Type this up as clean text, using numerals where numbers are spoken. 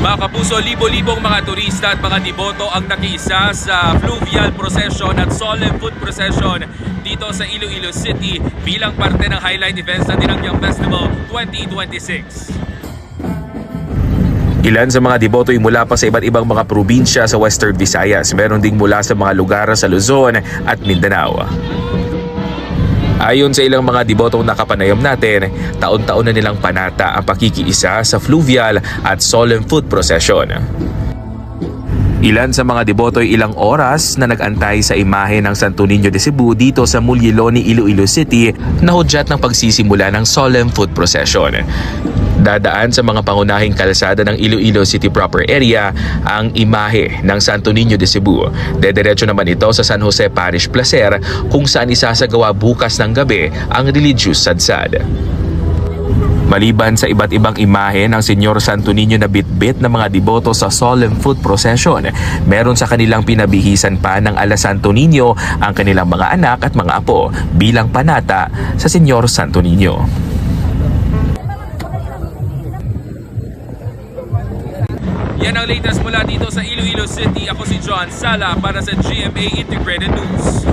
Mga kapuso, libo-libong mga turista at mga deboto ang nakiisa sa fluvial procession at solemn foot procession dito sa Iloilo City bilang parte ng highlight events ng Dinagyang Festival 2026. Ilan sa mga deboto ay mula pa sa iba't ibang mga probinsya sa Western Visayas. Meron ding mula sa mga lugar sa Luzon at Mindanao. Ayon sa ilang mga debotong nakapanayam natin, taon-taon na nilang panata ang pakikiisa sa fluvial at solemn foot procession. Ilan sa mga deboto ay ilang oras na nag-antay sa imahe ng Santo Niño de Cebu dito sa Mulyiloni, Iloilo City na hudyat ng pagsisimula ng solemn foot procession. Dadaan sa mga pangunahing kalsada ng Iloilo City proper area ang imahe ng Santo Niño de Cebu. Dediretso naman ito sa San Jose Parish Placer kung saan isasagawa bukas ng gabi ang religious sadsad. Maliban sa iba't ibang imahe ng Senyor Santo Niño na bitbit ng mga deboto sa solemn foot procession, meron sa kanilang pinabihisan pa ng Ala Santo Niño ang kanilang mga anak at mga apo bilang panata sa Senyor Santo Niño. Yan ang latest mula dito sa Iloilo City. Ako si John Sala para sa GMA Integrated News.